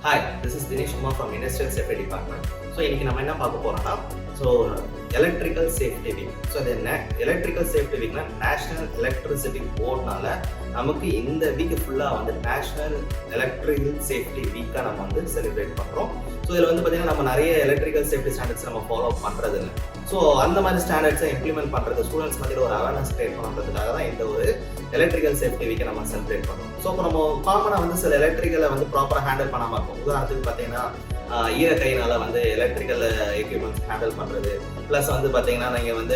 Hi, this is Dinesh Kumar from Industrial Safety Department. So, இன்னைக்கு நம்ம என்ன பார்க்க போறோம்னா எலக்ட்ரிக்கல் சேஃப்டி வீக். ஸோ அது என்ன எலக்ட்ரிக்கல் சேஃப்டி வீக்னா நேஷனல் எலக்ட்ரிசிட்டி போர்ட்னால நமக்கு இந்த வீக் ஃபுல்லாக நேஷனல் எலக்ட்ரிக்கல் சேஃப்டி வீக்காக நம்ம செலிப்ரேட் பண்ணுறோம். ஸோ இதில் பார்த்தீங்கன்னா நம்ம நிறைய எலக்ட்ரிக்கல் சேஃப்டி ஸ்டாண்டர்ட்ஸ் நம்ம ஃபாலோ பண்ணுறது இல்லை. ஸோ அந்த மாதிரி ஸ்டாண்டர்ட்ஸை இம்ப்ளிமெண்ட் பண்ணுறது ஸ்டூடெண்ட்ஸ் மத்தியில் ஒரு அவேர்னஸ் கிரியேட் பண்ணுறதுக்காக தான் இந்த ஒரு எலக்ட்ரிக்கல் சேஃப்டி வீக்கை நம்ம செலிப்ரேட் பண்ணுறோம். ஸோ இப்போ நம்ம காமனாக சில எலக்ட்ரிக்கலை ப்ராப்பராக ஹேண்டில் பண்ணாமல் இருக்கும். உதாரணத்துக்கு பார்த்தீங்கன்னா ஈர கையினால எலக்ட்ரிக்கல் எக்யூப்மெண்ட்ஸ் ஹேண்டில் பண்ணுறது, ப்ளஸ் பார்த்தீங்கன்னா நீங்கள்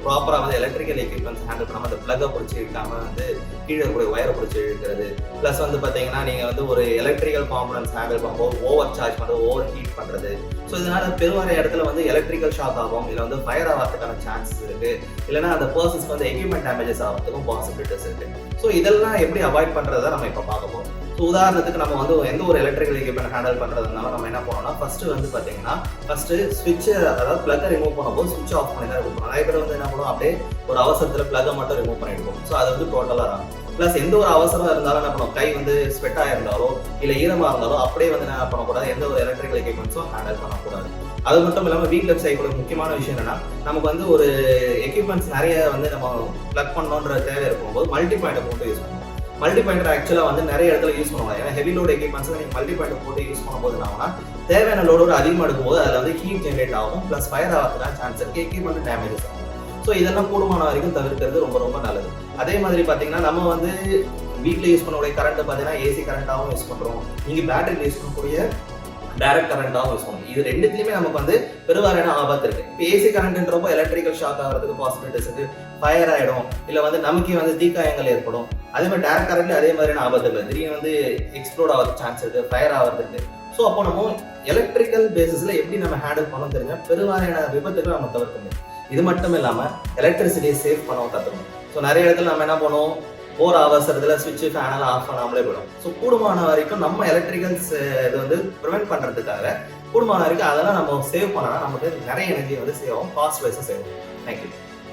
ப்ராப்பராக எலக்ட்ரிக்கல் எக்யூப்மெண்ட்ஸ் ஹேண்டில் பண்ணாமல் அந்த ப்ளக்கை பிடிச்சி இழுக்காமல் கீழே கூட ஒயரை பிடிச்சி இழுக்கிறது, ப்ளஸ் பார்த்தீங்கன்னா நீங்கள் ஒரு எலக்ட்ரிக்கல் காம்பனன்ட்ஸ் ஹேண்டில் பண்ணும்போது ஓவர் சார்ஜ் பண்ணுறது, ஓவர் ஹீட் பண்ணுறது. ஸோ இதனால் பெருவாரிய இடத்துல எலக்ட்ரிக்கல் ஷாக் ஆகும், இல்லை ஃபயர் ஆகிறதுக்கான சான்சஸ் இருக்குது, இல்லைனா அந்த பர்சன்ஸ்க்கு எக்யூப்மெண்ட் டேமேஜஸ் ஆகிறதுக்கும் பாசிபிலிட்டிஸ் இருக்குது. ஸோ இதெல்லாம் எப்படி அவாய்ட் பண்ணுறதை நம்ம இப்போ பார்க்க போகிறோம். ஸோ உதாரணத்துக்கு நம்ம எந்த ஒரு எலக்ட்ரிக்கல் எக்யூப்மெண்ட் ஹேண்டில் பண்ணுறதுனால நம்ம என்ன பண்ணோம்னா ஃபஸ்ட்டு ஸ்விட்சை, அதாவது ப்ளக்கை ரிமூவ் பண்ணும்போது ஸ்விட்ச் ஆஃப் பண்ணி தான் ரிமூவ் பண்ணணும். நிறைய பேர் என்ன பண்ணுவோம், அப்படியே ஒரு அவசரத்தில் ப்ளக்கை மட்டும் ரிமூவ் பண்ணிடுவோம். ஸோ அது டோட்டலாக ஆகும். ப்ளஸ் எந்த ஒரு அவசரம் இருந்தாலும் என்ன பண்ணுவோம், கை ஸ்வெட்டாக இருந்தாலோ இல்லை ஈரமாக இருந்தாலோ அப்படியே என்ன பண்ணக்கூடாது, எந்த ஒரு எலக்ட்ரிக்கல் எக்யூப்மெண்ட்ஸும் ஹேண்டில் பண்ணக்கூடாது. அது மட்டும் இல்லாமல் வீட்டில் செய்யக்கூடிய முக்கியமான விஷயம் என்னன்னா, நமக்கு ஒரு எக்யூப்மெண்ட்ஸ் நிறைய நம்ம ப்ளக் பண்ணணுன்ற தேவை இருக்கும்போது மல்டி பாயிண்டை போட்டு யூஸ் பண்ணுவோம். மல்டி பாயிண்டர் ஆக்சுவலாக நிறைய இடத்துல யூஸ் பண்ணுவாங்க. ஏன்னா ஹெவி லோட் எக்யூப்மெண்ட்ஸ் நீங்கள் மல்டி பாயிண்டர் போட்டு யூஸ் பண்ணும்போது என்ன தேவையான லோடோடு அதிகமாக எடுக்கும்போது அதில் ஹீட் ஜென்ரேட் ஆகும், ப்ளஸ் ஃபயர் ஆகிறதுக்கான சான்ஸ் இருக்குது, எக்யூப்மெண்ட் டேமேஜஸ் ஆகும். ஸோ இதெல்லாம் கூடுமான வரைக்கும் தவிர்க்கிறது ரொம்ப ரொம்ப நல்லது. அதே மாதிரி பார்த்தீங்கன்னா நம்ம வீட்டில் யூஸ் பண்ணக்கூடிய கரண்ட் பார்த்தீங்கன்னா ஏசி கரண்ட்டாகவும் யூஸ் பண்ணுறோம், நீங்கள் பேட்டரியில் யூஸ் பண்ணக்கூடிய டைரக்ட் கரண்டாகவும் யூஸ் பண்ணுவோம். இது ரெண்டுத்துலையுமே நமக்கு பெருவாரியான ஆபத்து இருக்குது. இப்போ ஏசி கரண்ட்ன்றப்போ எலக்ட்ரிக்கல் ஷாக் ஆகிறதுக்கு பாசிபிலிட்டிஸ் இருக்குது, ஃபயர் ஆகிடும், இல்லை நமக்கே தீக்காயங்கள் ஏற்படும். அதே மாதிரி டைரக்ட் கரண்ட்ல அதே மாதிரியான ஆபத்து இருக்குது, திடீர்னு எக்ஸ்ப்ளோட் ஆகிறதுக்கு சான்ஸ் இருக்குது, ஃபயர் ஆகிறதுக்கு. ஸோ அப்போ நம்ம எலக்ட்ரிக்கல் பேசிஸில் எப்படி நம்ம ஹேண்டில் பண்ணணும் தெரிஞ்சால் பெருவாரியான விபத்துகளை நம்ம தவிர்க்க முடியும். இது மட்டும் இல்லாமல் எலக்ட்ரிசிட்டியை சேவ் பண்ணவும் கற்றுக்கணும். ஸோ நிறைய இடத்துல நம்ம என்ன பண்ணுவோம், ஒரு அவசரத்தில் சுவிட்சு ஃபேனெல்லாம் ஆஃப் பண்ணாமலே போயிடும். ஸோ கூடுமான வரைக்கும் நம்ம எலக்ட்ரிக்கல்ஸ் இது ப்ரிவென்ட் பண்ணுறதுக்காக கூடுமான வரைக்கும் அதெல்லாம் நம்ம சேவ் பண்ணலாம். நமக்கு நிறைய எனர்ஜி சேவ் ஆகும், காஸ்ட் வைஸும் சேவ் ஆகும். தேங்க்யூ.